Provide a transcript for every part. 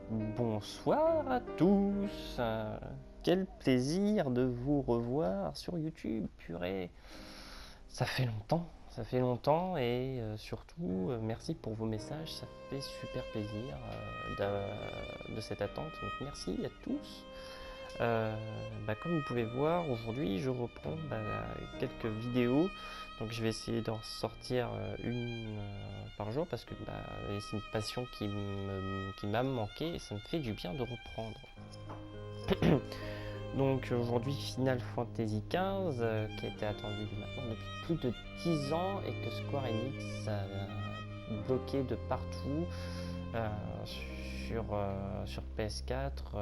Bonsoir à tous, quel plaisir de vous revoir sur YouTube, purée, ça fait longtemps et surtout merci pour vos messages, ça fait super plaisir de cette attente, donc merci à tous. Comme vous pouvez voir, aujourd'hui je reprends quelques vidéos, donc je vais essayer d'en sortir une par jour parce que c'est une passion qui m'a manqué et ça me fait du bien de reprendre. Donc aujourd'hui Final Fantasy XV qui a été attendu maintenant depuis plus de 10 ans et que Square Enix a bloqué de partout sur PS4.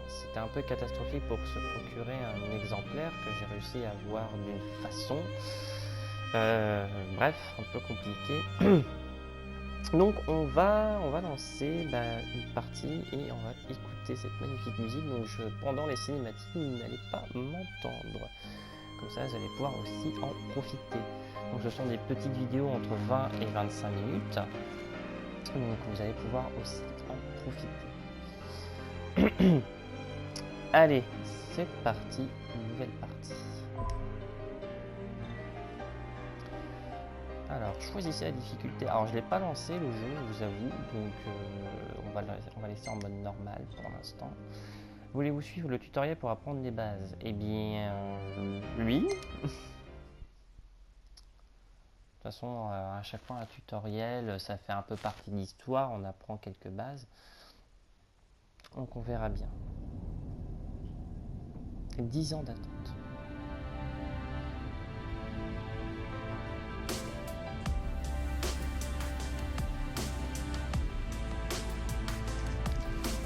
C'était un peu catastrophique pour se procurer un exemplaire que j'ai réussi à avoir d'une façon. Bref, un peu compliqué. Donc on va lancer une partie et on va écouter cette magnifique musique. Donc pendant les cinématiques, vous n'allez pas m'entendre. Comme ça, vous allez pouvoir aussi en profiter. Donc ce sont des petites vidéos entre 20 et 25 minutes. Donc vous allez pouvoir aussi en profiter. Allez, c'est parti, nouvelle partie. Alors, choisissez la difficulté. Alors, je ne l'ai pas lancé le jeu, je vous avoue, donc on va laisser en mode normal pour l'instant. Voulez-vous suivre le tutoriel pour apprendre les bases? Eh bien, oui. De toute façon, à chaque fois un tutoriel, ça fait un peu partie de l'histoire, on apprend quelques bases. Donc, on verra bien. 10 ans d'attente.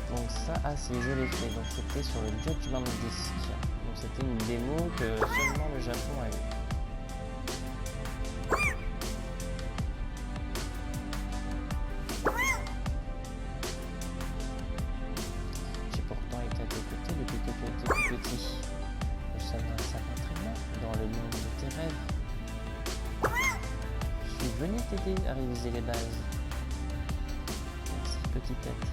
Donc ça, si je l'ai fait, donc c'était sur le Judgment Disc. Donc c'était une démo que seulement le Japon a eu. J'ai pourtant été à tes côtés depuis que tu étais tout petit. Nous sommes dans un certain entraînement dans le monde de tes rêves. Je suis venu t'aider à réviser les bases. Merci, petite tête.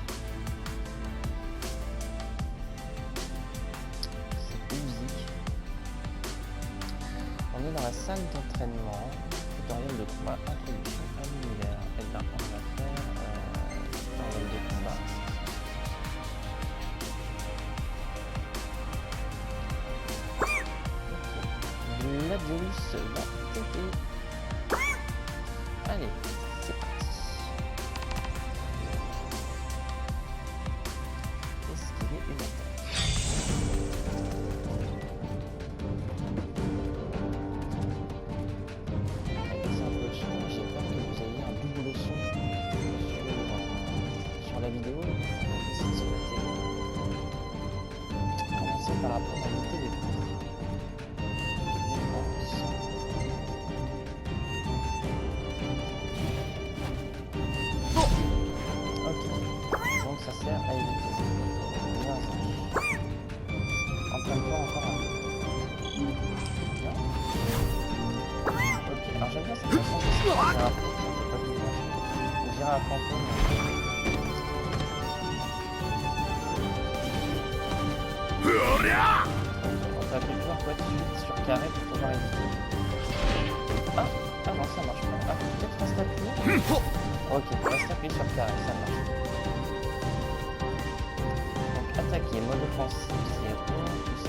On est dans la salle d'entraînement, tutoriel de combat, introduction à l'univers. Et bien on va faire tutoriel de combat. Gladiolus va t'aider. Allez, c'est parti. Esquiver une attaque. Vidéo, commencer par apprendre à monter les coups. Ok, donc ça sert à éviter. Bien. Entraîne-toi encore un peu. Bien. Ok, alors j'aime bien cette façon de se faire à on dirait un fantôme. On s'appuie toujours quoi sur carré pour pouvoir éviter. Ah non, ça marche pas. Ah, peut-être reste appuyé. Ok, reste appuyé sur carré, ça marche. Donc attaquer, mode offensif, c'est rond, plus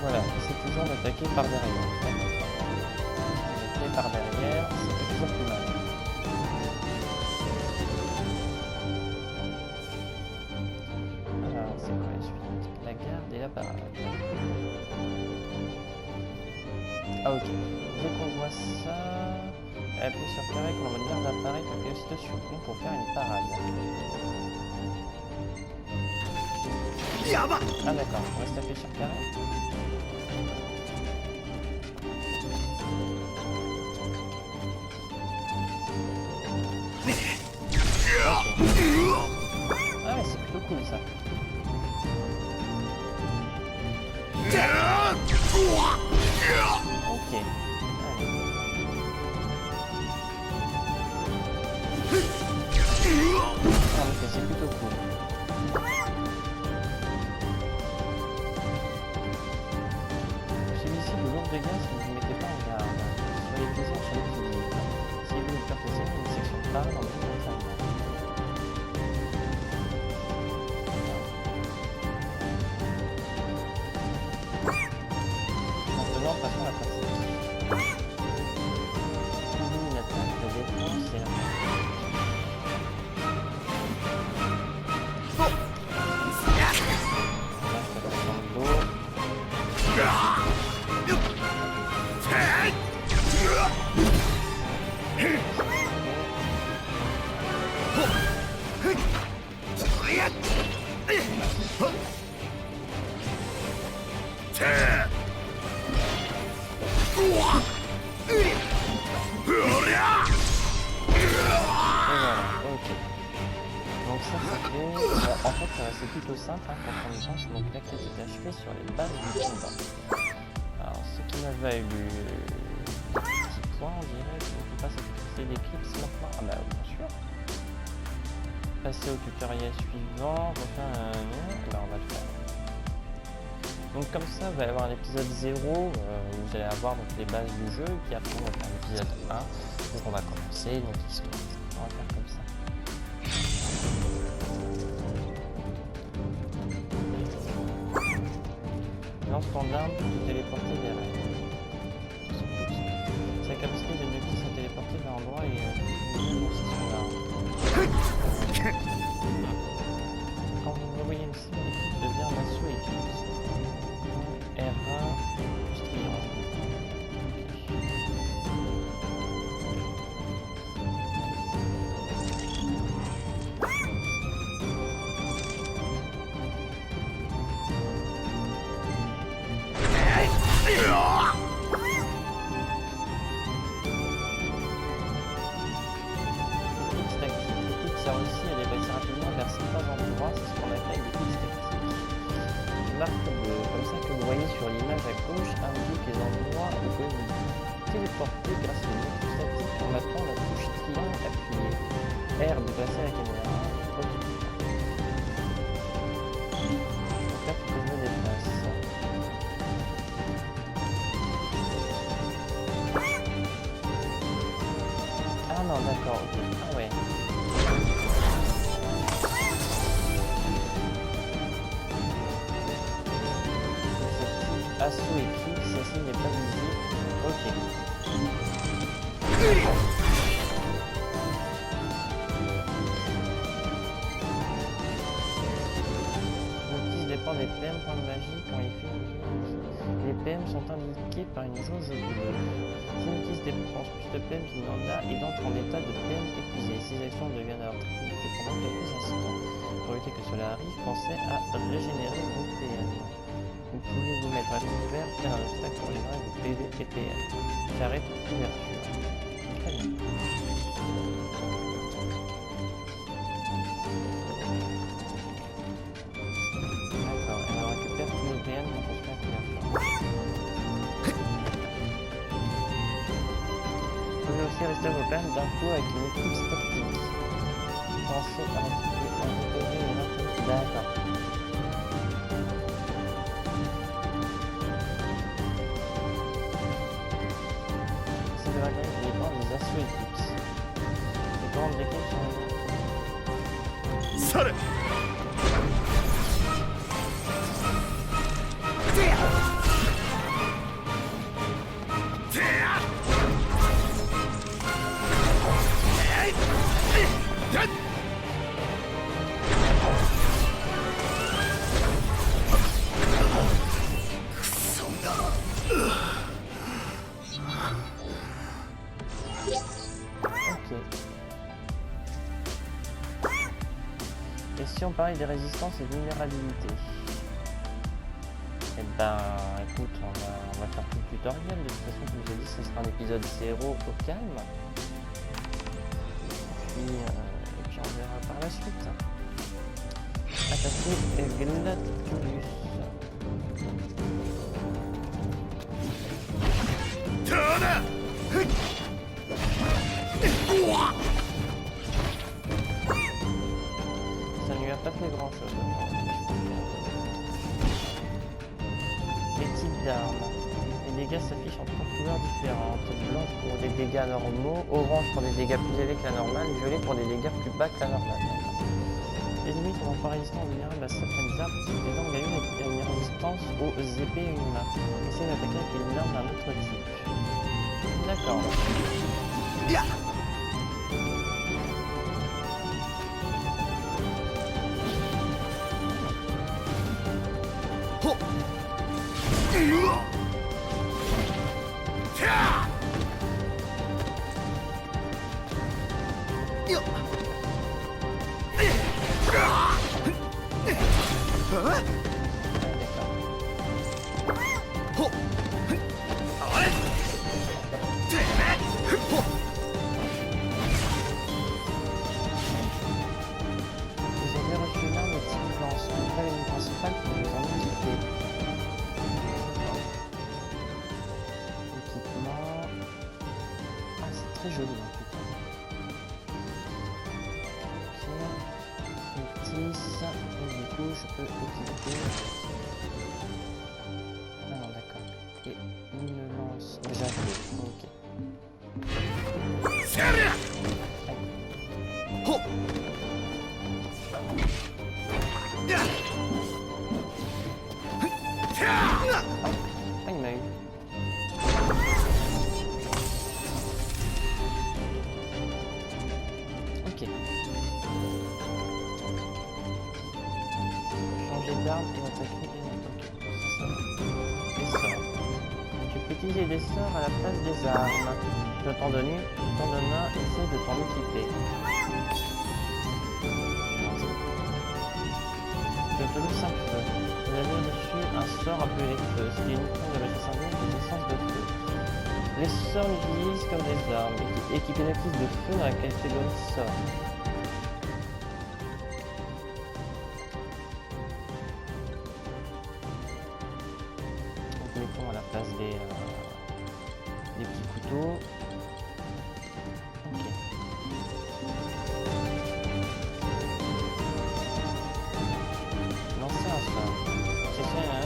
voilà, c'est toujours d'attaquer par derrière. Attaquer par derrière, c'est toujours plus mal. Alors, c'est quoi la suite? La garde et la parade. Ah ok, dès qu'on voit ça, appuie sur carré quand la garde apparaît, appuie aussitôt sur rond pour faire une parade. Ah d'accord, on reste appuyé sur carré. de gaz si vous ne mettez pas en garde. Soyez présent sur l'équilibre. Si vous perfectionnez une section de parole en même temps. Maintenant, passons à la pratique. Une attaque de défense et la c'est plutôt simple pour prendre une chance, donc la quête est achevée sur les bases du combat. Alors ce qui m'a valu des petits points, on dirait que je ne peux pas s'activer l'éclipse maintenant. Ah bah bien sûr. Passer au tutoriel suivant, refaire alors on va le faire. Donc comme ça, vous allez avoir l'épisode 0 où vous allez avoir donc, les bases du jeu, puis après on va faire l'épisode 1 où on va commencer donc l'histoire. On va faire comme ça. Lance ton arme pour te téléporter vers elle. Sa capacité de Nuki à téléporter vers un endroit et aussi son arme. Quand vous revoyez une cible, l'équipe devient un assaut équipe. R1 plus triangle. Sur l'image à gauche, indique les endroits où vous pouvez vous téléporter grâce au menu statique en appuyant la touche triangle appuyée. R déplacer la caméra. Ok. Donc là, il faut que je me déplace. Ah non, d'accord, ok. Ah ouais. Assaut équipe, ceci n'est pas visible. Ok. L'outil dépend des PM, points de magie quand il fait une... Les PM sont indiqués par une jauge bleue. Si l'outil dépense plus de PM qu'il n'en a, il entre en état de PM épuisé. Ces actions deviennent alors très limitées pendant quelques instants. Pour éviter que cela arrive, pensez à régénérer vos PM. Vous pouvez vous mettre à couvert, faire un obstacle pour générer vos PV et PM. Carré pour couverture. Très bien. D'accord, et on récupère tous nos PM quand on se met à couverture. Vous pouvez aussi rester à vos PM d'un coup avec une équipe tactique. Pensez à récupérer une info. D'accord. Les assauts éclipses. Les grandes équipes sont... Sale. Et si on parlait des résistances et vulnérabilités? Eh ben, écoute, on va faire tout le tutoriel. De toute façon, comme je l'ai dit, ce sera un épisode 0 au calme. Et puis on verra par la suite. Attaquer Glatulus. Ça ne lui a pas fait grand chose. Les types d'armes. Et dégâts s'affichent en 3 couleurs différentes. Blanc pour des dégâts normaux, orange pour des dégâts plus élevés que la normale, violet pour des dégâts plus bas que la normale. Les ennemis sont encore résistants aux vulnérables à certaines armes, parce que les armes gagnent une résistance aux épées et une main. Essayez d'attaquer avec une arme d'un autre type. D'accord. Joli en fait. Ok. Et du coup je peux équiper. Ah non d'accord. Et une lance. Déjà fait. Ok. Ah il m'a eu. Ok. Changer d'arme et attaquer les autres. Ok, c'est ça. Les sorts. Tu peux utiliser des sorts à la place des armes. Je t'en donne un, essaie de t'en équiper. Je te le simple feu. Vous avez dessus un sort appelé feu, ce qui est uniquement de la symbole de l'essence de feu. Les sorts l'utilisent comme des armes, équipés d'actifs de feu dans la catégorie sort. Donc mettons à la place des petits couteaux. Ok. Lancer un sort. C'est ça, hein.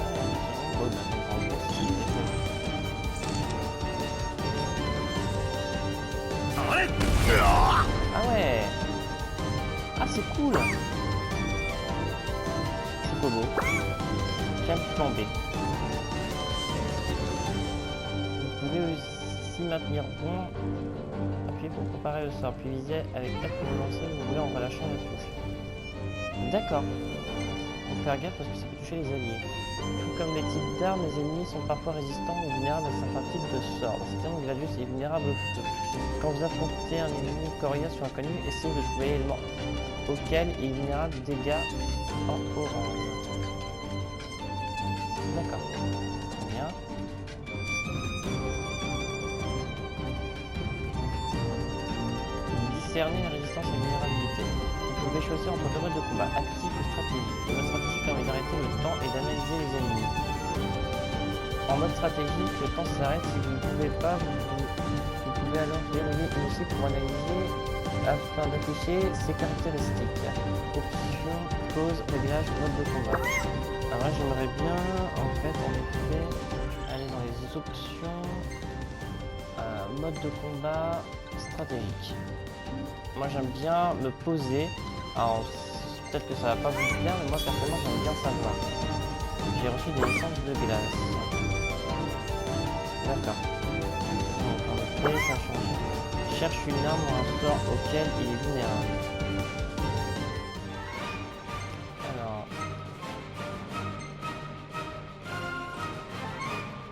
Oh, bah, en gros, c'est des trucs. Ah ouais. Ah c'est cool. Chocobo. Calme flambé. Vous pouvez aussi maintenir bon. Appuyez pour préparer le sort, puis viser avec F pour le lancer, vous voulez en relâchant la touche. D'accord. Faut faire gaffe parce que ça peut toucher les alliés. Tout comme les types d'armes, les ennemis sont parfois résistants ou vulnérables à certains types de sorts. Dans cette arme, Gladius est vulnérable au feu. Quand vous affrontez un ennemi coriace ou inconnu, essayez de trouver l'élément auquel il est vulnérable aux dégâts en orange. D'accord. Très bien. Discerner la résistance et la vulnérabilité. Vous pouvez choisir entre deux modes de combat, actif ou stratégique. Le mode stratégique permet d'arrêter le temps et d'analyser les ennemis. En mode stratégique, le temps s'arrête si vous ne pouvez pas, vous pouvez alors vérifier aussi pour analyser afin d'afficher ses caractéristiques. Option, pause, réglage, mode de combat. Alors là, j'aimerais bien, en fait, en effet, aller dans les options, mode de combat stratégique. Moi, j'aime bien me poser. Alors, peut-être que ça va pas vous plaire, mais moi, personnellement, j'aime bien savoir. J'ai reçu des essences de glace. D'accord. Donc, en effet, ça change. Cherche une arme ou un sort auquel il est vulnérable. Alors.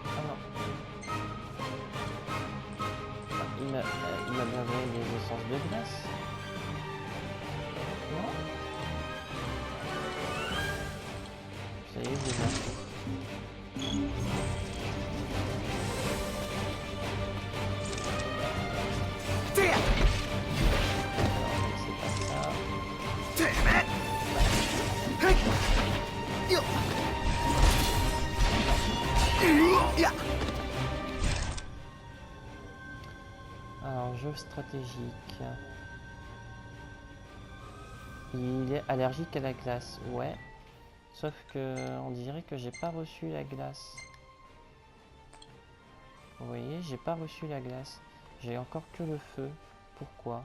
Ah non. Il m'a bien donné des essences de glace. Non. Ça y est, j'ai bien fait. Alors, jeu stratégique. Il est allergique à la glace, ouais. Sauf que on dirait que j'ai pas reçu la glace. Vous voyez, j'ai pas reçu la glace. J'ai encore que le feu. Pourquoi?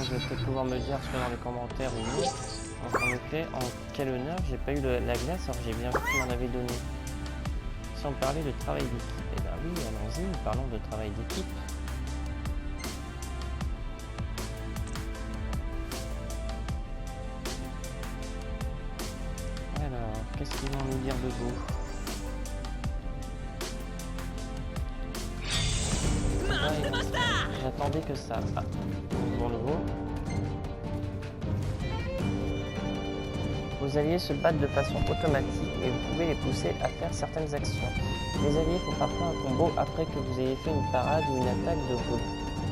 Je vais peut-être pouvoir me dire soit dans les commentaires ou non. Donc en effet, en quel honneur, j'ai pas eu la glace alors j'ai bien vu qu'il m'en avait donné. Si on parlait de travail d'équipe, eh ben oui, allons-y, parlons de travail d'équipe. Alors, qu'est-ce qu'ils vont nous dire de beau? J'attendais que ça. Ah, bon nouveau. Vos alliés se battent de façon automatique et vous pouvez les pousser à faire certaines actions. Les alliés font parfois un combo après que vous ayez fait une parade ou une attaque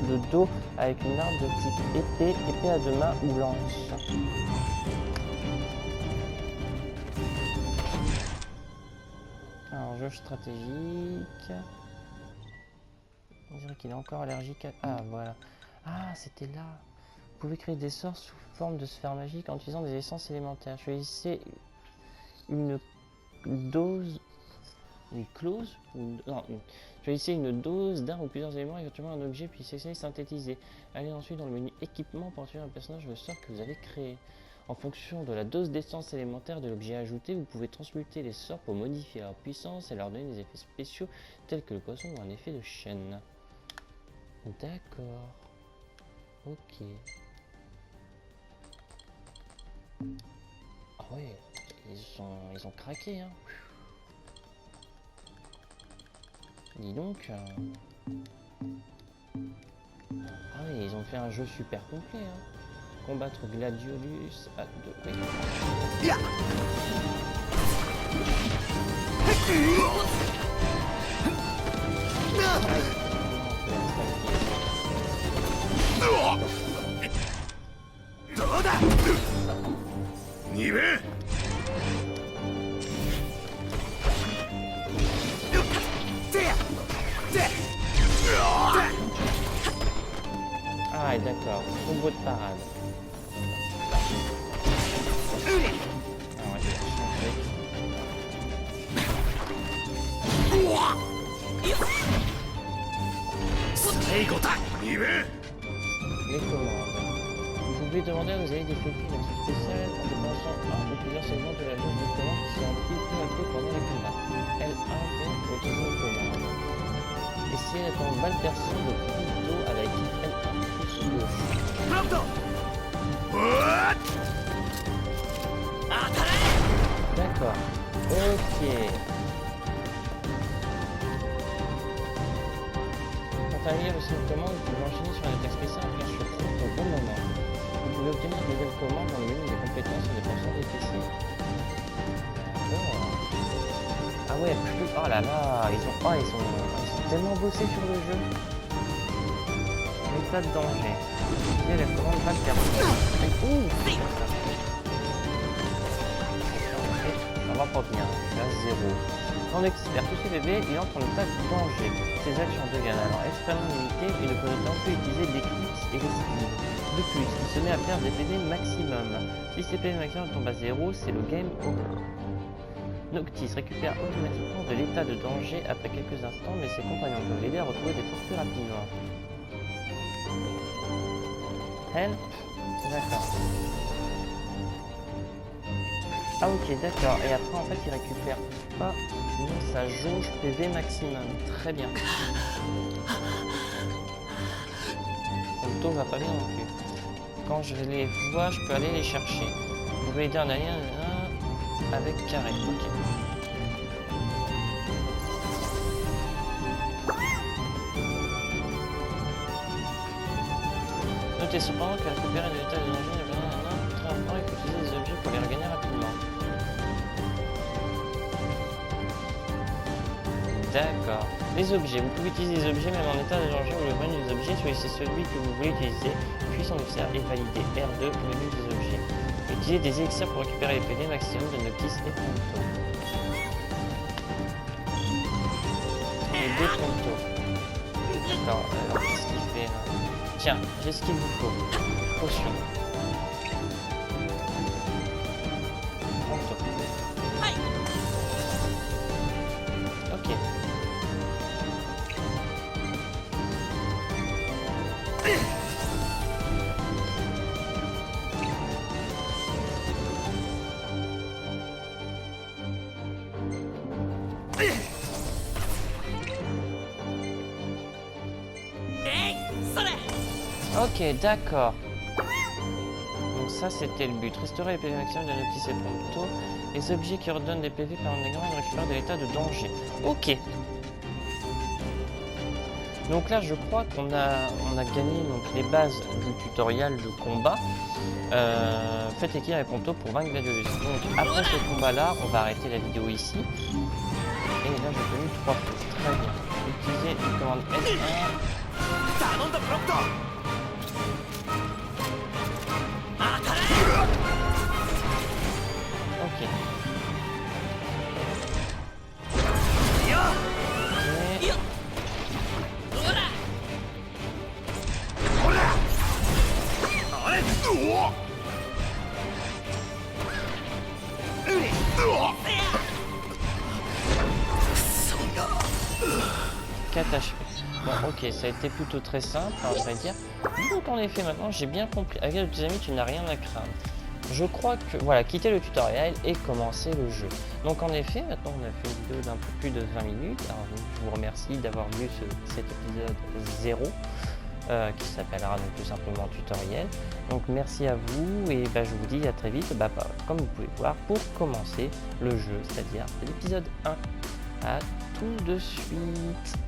de dos avec une arme de type épée, épée à deux mains ou lance. Un jeu stratégique. On dirait qu'il est encore allergique à... Ah, voilà. Ah, c'était là. Vous pouvez créer des sorts sous forme de sphères magiques en utilisant des essences élémentaires. Choisissez une dose... Une clause non, choisissez une dose d'un ou plusieurs éléments, éventuellement un objet, puis essayez de synthétiser. Allez ensuite dans le menu équipement pour activer un personnage ou le sort que vous avez créé. En fonction de la dose d'essence élémentaire de l'objet ajouté, vous pouvez transmuter les sorts pour modifier leur puissance et leur donner des effets spéciaux tels que le poisson ou un effet de chaîne. D'accord. Ok. Ah ouais, ils ont craqué, hein. Dis donc. Ah oui, ils ont fait un jeu super complet, hein. Combattre Gladiolus à deux. Oui. Ah ouais, d'accord, combo de parade. Ah ouais, les commandes. Vous pouvez demander à vos alliés d'effectuer une action spéciale en dépensant un ou plusieurs segments de la liste de commandes qui sont remplis peu à peu pendant les combats. L1 pour autoriser une commande. Essayez d'être en balle perçue de plutôt avec L1 plus gauche. D'accord. Ok. Quand un allié reçoit une commande, vous pouvez enchaîner sur une attaque spéciale en flèche sur front au bon moment. Vous pouvez obtenir de nouvelles commandes dans le menu des compétences et des fonctions des PC. D'accord. Ah ouais, plus... Oh là là, ils ont tellement bossé sur le jeu. L'état de danger. Et la commande pas le permis. Ouh, ça va pas bien. Là, 0. En expert, tous ces bébés, il entre en état de danger. Ses actions deviennent alors extrêmement limitées et ne peut notamment plus utiliser l'éclipse et les skills. De plus, il se met à perdre des PV maximum. Si ces PV maximum tombent à 0, c'est le game over. Noctis récupère automatiquement de l'état de danger après quelques instants, mais ses compagnons peuvent l'aider à retrouver des forces plus rapidement. Help. D'accord. Ah ok, d'accord. Et après, en fait, il récupère pas sa jauge PV maximum. Très bien. Le taux va pas bien non plus. Quand je les vois, je peux aller les chercher. Vous pouvez aider un alien avec carré. Ok. Notez cependant que récupérer de l'état de danger n'est pas très important, il faut utiliser des objets pour les regagner rapidement. D'accord. Les objets. Vous pouvez utiliser des objets même en état de danger ou le menu des objets. Choisissez celui que vous voulez utiliser, puis son XR et validez R2 au menu des objets. Utilisez des élixirs pour récupérer les PD maximum de Noctis et Ponto. Et des Ponto. D'accord, alors qu'est-ce qu'il fait là? Tiens, j'ai ce qu'il vous faut. Potion. Ponto. Ok. Ok, d'accord. Donc ça c'était le but. Restaurer les PV maximum de Noctis et Ponto. Les objets qui redonnent des PV pendant des grands ils récupèrent de l'état de danger. Ok. Donc là je crois qu'on a gagné donc, les bases du tutoriel de combat. Faites équilibre et Ponto pour vaincre Gladiolus. Donc après ce combat là, on va arrêter la vidéo ici. Et là j'ai connu 3 fois. Très bien. Utilisez une commande S1. Ok. HP. Bon, ok, ça a été plutôt très simple, à vrai dire. Donc, en effet, maintenant, j'ai bien compris. Avec tes amis, tu n'as rien à craindre. Je crois que, voilà, quitter le tutoriel et commencer le jeu. Donc, en effet, maintenant, on a fait une vidéo d'un peu plus de 20 minutes. Alors, je vous remercie d'avoir vu cet épisode 0, qui s'appellera donc tout simplement tutoriel. Donc, merci à vous et bah, je vous dis à très vite, comme vous pouvez voir, pour commencer le jeu, c'est-à-dire l'épisode 1. À tout de suite.